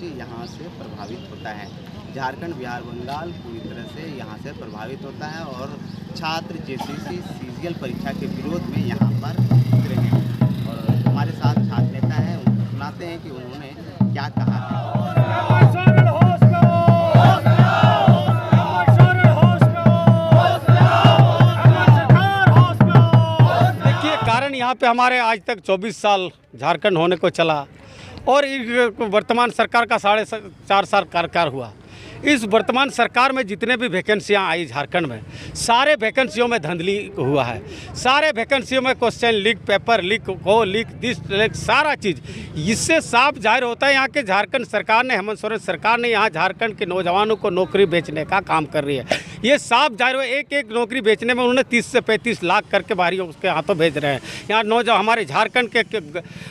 राज्य यहाँ से प्रभावित होता है। झारखंड, बिहार, बंगाल पूरी तरह से यहाँ से प्रभावित होता है और छात्र जेसीसी सीजीएल परीक्षा के विरोध में यहाँ पर उतरे हैं। और हमारे साथ छात्र नेता हैं, उनको सुनाते हैं कि उन्होंने क्या कहा है। देखिए, कारण यहाँ पे हमारे आज तक 24 साल झारखंड होने को चला और वर्तमान सरकार का 4.5 साल कार्यकाल हुआ। इस वर्तमान सरकार में जितने भी वैकेंसियाँ आई झारखंड में, सारे वैकेंसियों में धांधली हुआ है। सारे वैकेंसियों में क्वेश्चन लीक, पेपर लीक, वो लीक, दिस लीक, सारा चीज़। इससे साफ जाहिर होता है यहाँ के झारखंड सरकार ने, हेमंत सोरेन सरकार ने यहाँ झारखंड के नौजवानों को नौकरी बेचने का काम कर रही है। ये साफ जाहिर है, एक एक नौकरी बेचने में उन्होंने 30 से 35 लाख करके बाहरियों उसके हाथों भेज रहे हैं। यहाँ नौजवान, हमारे झारखंड के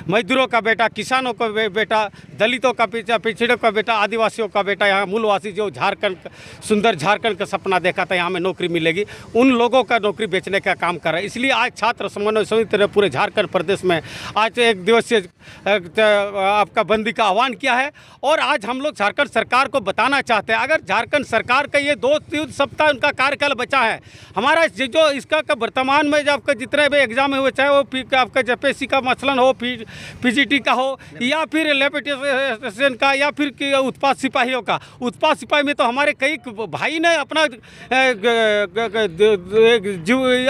मजदूरों का बेटा, किसानों का बेटा, दलितों का पिछड़ों का बेटा, आदिवासियों का बेटा, यहाँ मूलवासी जो झारखंड, सुंदर झारखंड का सपना देखा था यहाँ में नौकरी मिलेगी, उन लोगों का नौकरी बेचने का काम कर रहा है। इसलिए आज छात्र समन्वय समिति ने पूरे झारखंड प्रदेश में आज एक दिवसीय आपका बंदी का आह्वान किया है। और आज हम लोग झारखंड सरकार को बताना चाहते हैं, अगर झारखंड सरकार का ये 2-3 सप्ताह उनका कार्यकाल बचा है, हमारा जो इसका वर्तमान में जो आपका जितने भी एग्जाम हुए, चाहे वो आपका जेपीएससी का मसलन हो, पीजीटी का हो, या फिर लेफ्टिनेंट का, या फिर उत्पाद सिपाहियों का। उत्पाद सिपाही में तो हमारे कई भाई ने अपना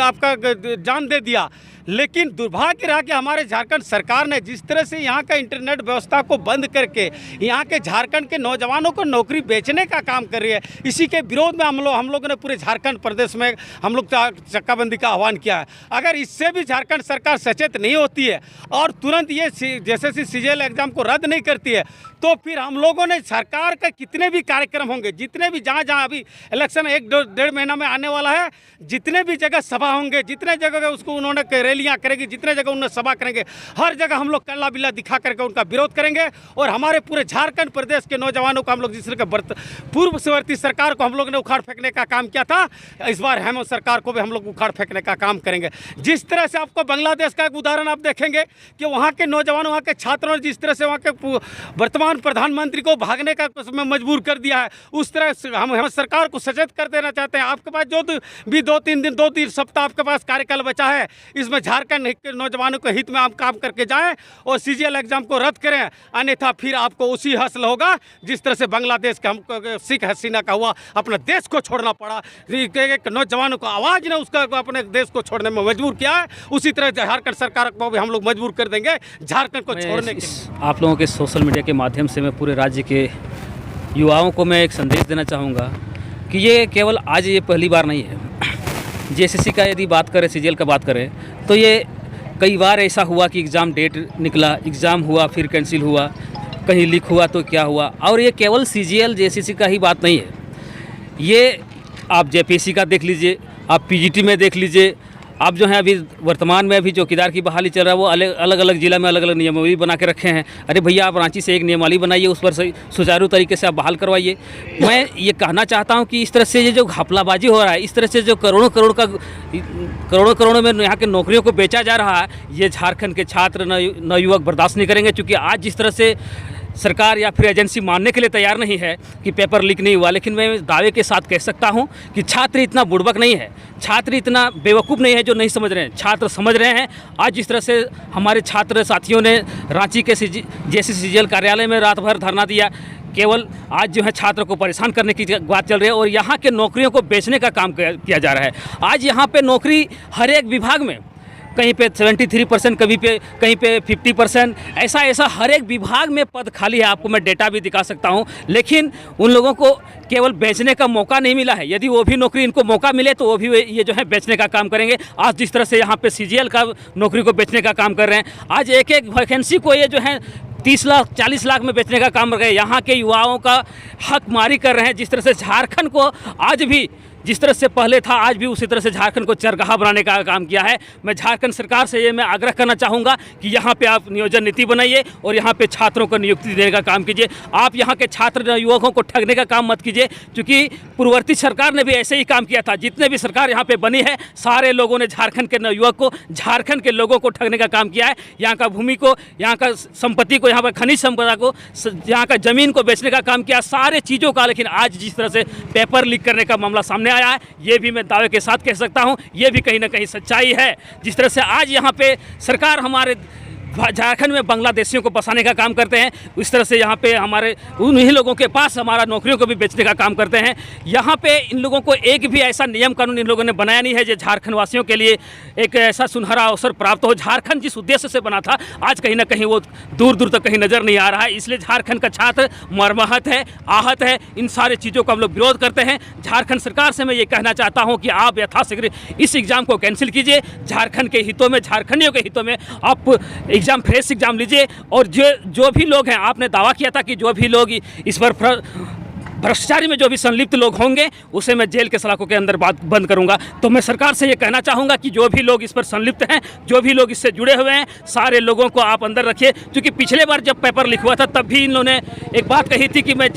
आपका जान दे दिया। लेकिन दुर्भाग्य रहा कि हमारे झारखंड सरकार ने जिस तरह से यहाँ का इंटरनेट व्यवस्था को बंद करके यहाँ के झारखंड के नौजवानों को नौकरी बेचने का काम कर रही है, इसी के विरोध में हम लोगों ने पूरे झारखंड प्रदेश में हम लोग चक्काबंदी का आह्वान किया है। अगर इससे भी झारखंड सरकार सचेत नहीं होती है और तुरंत ये जेसीसी सीजीएल एग्जाम को रद्द नहीं करती है, तो फिर हम लोगों ने सरकार का कितने भी कार्यक्रम होंगे, जितने भी जहाँ अभी इलेक्शन 1-1.5 महीना में आने वाला है, जितने भी जगह सभा होंगे, जितने जगह उसको उन्होंने रैलियाँ करेंगे, जितने जगह उन्होंने सभा करेंगे, हर जगह हम लोग कल्ला बिल्ला दिखा करके उनका विरोध करेंगे। और हमारे पूरे झारखंड प्रदेश के नौजवानों को हम लोग जिस तरह के पूर्ववर्ती सरकार को हम लोग ने उखाड़ फेंकने का काम किया था, इस बार हेमंत सरकार को भी हम लोग उखाड़ फेंकने का काम करेंगे। जिस तरह से आपको बांग्लादेश का एक उदाहरण आप देखेंगे कि वहाँ के नौजवानों, वहाँ के छात्रों ने जिस तरह से वहाँ के वर्तमान प्रधानमंत्री को भागने का मजबूर कर दिया है, उस तरह से हम हेमंत सरकार को सचेत कर देना चाहते हैं। आपके पास जो भी 2-3 सप्ताह आपके पास कार्यकाल बचा है, इसमें झारखंड के नौजवानों के हित में आप काम करके जाएं और सीजीएल एग्जाम को रद्द करें, अन्यथा फिर आपको उसी हासिल होगा जिस तरह से बांग्लादेश के हमको शेख हसीना का हुआ, अपने देश को छोड़ना पड़ा। एक नौजवानों को आवाज़ ने उसका अपने देश को छोड़ने में मजबूर किया है, उसी तरह झारखंड सरकार को भी हम लोग मजबूर कर देंगे झारखंड को छोड़ने के। आप लोगों के सोशल मीडिया के माध्यम से मैं पूरे राज्य के युवाओं को मैं एक संदेश देना चाहूँगा कि ये केवल आज ये पहली बार नहीं है। जेसीसी का यदि बात करें, सीजीएल का बात करें, तो ये कई बार ऐसा हुआ कि एग्ज़ाम डेट निकला, एग्ज़ाम हुआ, फिर कैंसिल हुआ, कहीं लीक हुआ तो क्या हुआ। और ये केवल सीजीएल जेसीसी का ही बात नहीं है, ये आप जेपीएससी का देख लीजिए, आप पीजीटी में देख लीजिए, आप जो है अभी वर्तमान में अभी चौकीदार की बहाली चल रहा है, वो अलग अलग जिला में अलग अलग नियमावली बना के रखे हैं। अरे भैया, आप रांची से एक नियमावली बनाइए, उस पर सुचारू तरीके से आप बहाल करवाइए। मैं ये कहना चाहता हूँ कि इस तरह से ये जो घपलाबाजी हो रहा है, इस तरह से जो करोड़ों में यहाँ के नौकरियों को बेचा जा रहा है, ये झारखंड के छात्र नवयुवक बर्दाश्त नहीं करेंगे। क्योंकि आज जिस तरह से सरकार या फिर एजेंसी मानने के लिए तैयार नहीं है कि पेपर लीक नहीं हुआ, लेकिन मैं दावे के साथ कह सकता हूं कि छात्र इतना बुड़बक नहीं है, छात्र इतना बेवकूफ़ नहीं है जो नहीं समझ रहे हैं। छात्र समझ रहे हैं। आज जिस तरह से हमारे छात्र साथियों ने रांची के जेसीसी सीजीएल कार्यालय में रात भर धरना दिया, केवल आज जो है छात्र को परेशान करने की बात चल रही है और यहाँ के नौकरियों को बेचने का काम किया जा रहा है। आज यहाँ पे नौकरी हर एक विभाग में, कहीं पे 73%, कहीं पे 50%, ऐसा हर एक विभाग में पद खाली है। आपको मैं डेटा भी दिखा सकता हूं, लेकिन उन लोगों को केवल बेचने का मौका नहीं मिला है। यदि वो भी नौकरी इनको मौका मिले तो वो भी ये जो है बेचने का काम करेंगे। आज जिस तरह से यहाँ पे सीजीएल का नौकरी को बेचने का काम कर रहे हैं, आज एक एक वैकेंसी को ये जो है 30 लाख 40 लाख में बेचने का काम कर रहे हैं। यहाँ के युवाओं का हक मारी कर रहे हैं। जिस तरह से झारखंड को आज भी जिस तरह से पहले था आज भी उसी तरह से झारखंड को चरगाह बनाने का काम किया है। मैं झारखंड सरकार से ये मैं आग्रह करना चाहूँगा कि यहाँ पे आप नियोजन नीति बनाइए और यहाँ पे छात्रों को नियुक्ति देने का काम कीजिए। आप यहाँ के छात्र युवकों को ठगने का काम मत कीजिए, क्योंकि पूर्ववर्ती सरकार ने भी ऐसे ही काम किया था। जितने भी सरकार यहाँ पे बनी है सारे लोगों ने झारखंड के नवयुवक को, झारखंड के लोगों को ठगने का काम किया है। यहाँ का भूमि को, यहाँ का संपत्ति को, यहाँ पर खनिज संपदा को, यहाँ का जमीन को बेचने का काम किया, सारे चीज़ों का। लेकिन आज जिस तरह से पेपर लीक करने का मामला सामने आया है, ये भी मैं दावे के साथ कह सकता हूँ, ये भी कहीं ना कहीं सच्चाई है। जिस तरह से आज यहाँ पे सरकार हमारे झारखंड में बांग्लादेशियों को बसाने का काम करते हैं, उस तरह से यहाँ पे हमारे उन्हीं लोगों के पास हमारा नौकरियों को भी बेचने का काम करते हैं। यहाँ पे इन लोगों को एक भी ऐसा नियम कानून इन लोगों ने बनाया नहीं है जो झारखंड वासियों के लिए एक ऐसा सुनहरा अवसर प्राप्त हो। झारखंड जिस उद्देश्य से बना था आज कहीं ना कहीं वो दूर दूर तक कहीं नज़र नहीं आ रहा है। इसलिए झारखंड का छात्र मर्माहत है, आहत है। इन सारे चीज़ों का हम लोग विरोध करते हैं। झारखंड सरकार से मैं ये कहना चाहता हूँ कि आप यथाशीघ्र इस एग्ज़ाम को कैंसिल कीजिए। झारखंड के हितों में, झारखंडियों के हितों में आप एग्ज़ाम, फ्रेश एग्ज़ाम लीजिए। और जो भी लोग हैं, आपने दावा किया था कि जो भी लोग इस पर भ्रष्टाचारी में जो भी संलिप्त लोग होंगे उसे मैं जेल के सलाखों के अंदर बात बंद करूंगा। तो मैं सरकार से ये कहना चाहूँगा कि जो भी लोग इस पर संलिप्त हैं, जो भी लोग इससे जुड़े हुए हैं, सारे लोगों को आप अंदर रखिए। क्योंकि पिछले बार जब पेपर लीक हुआ था तब भी इन लोगों ने एक बात कही थी कि मैं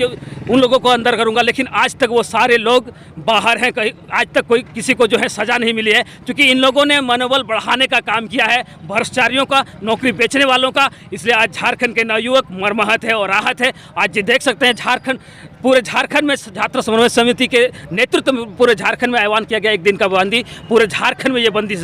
उन लोगों को अंदर करूंगा, लेकिन आज तक वो सारे लोग बाहर हैं। कहीं आज तक कोई किसी को जो है सज़ा नहीं मिली है, क्योंकि इन लोगों ने मनोबल बढ़ाने का काम किया है भ्रष्टाचारियों का, नौकरी बेचने वालों का। इसलिए आज झारखंड के नवयुवक मर्माहत है और राहत है। आज ये देख सकते हैं झारखंड, पूरे झारखंड में छात्र समन्वय समिति के नेतृत्व में पूरे झारखंड में ऐलान किया गया 1 दिन का बंदी। पूरे झारखंड में ये बंदी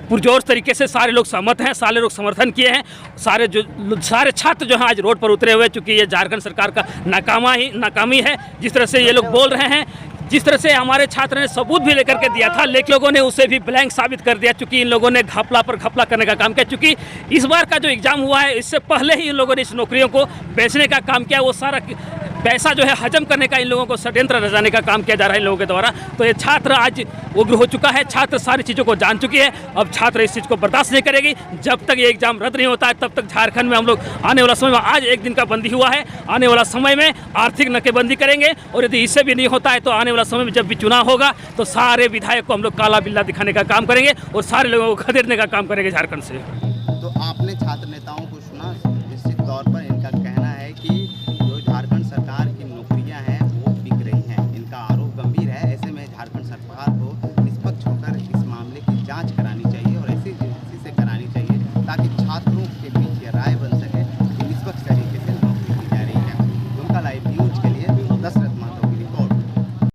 पुरजोर तरीके से सारे लोग सहमत हैं, सारे लोग समर्थन किए हैं। सारे छात्र जो हैं आज रोड पर उतरे हुए, चूँकि ये झारखंड सरकार का नाकामी है। जिस तरह से ये लोग बोल रहे हैं, जिस तरह से हमारे छात्र ने सबूत भी लेकर के दिया था, लेकिन लोगों ने उसे भी ब्लैंक साबित कर दिया, क्योंकि इन लोगों ने घपला पर घपला करने का काम किया। क्योंकि इस बार का जो एग्ज़ाम हुआ है, इससे पहले ही इन लोगों ने इस नौकरियों को बेचने का काम किया। वो सारा पैसा जो है हजम करने का इन लोगों को षड्यंत्र रचाने का काम किया जा रहा है इन लोगों के द्वारा। तो ये छात्र आज उग्र हो चुका है। छात्र सारी चीज़ों को जान चुकी है। अब छात्र इस चीज़ को बर्दाश्त नहीं करेगी। जब तक ये एग्ज़ाम रद्द नहीं होता है तब तक झारखंड में हम लोग आने वाला समय में, आज 1 दिन का बंदी हुआ है, आने वाला समय में आर्थिक नाकेबंदी करेंगे। और यदि इससे भी नहीं होता है तो आने वाला समय में जब भी चुनाव होगा तो सारे विधायक को हम लोग काला बिल्ला दिखाने का काम करेंगे और सारे लोगों को खदेड़ने का काम करेंगे झारखंड से। तो आपने छात्र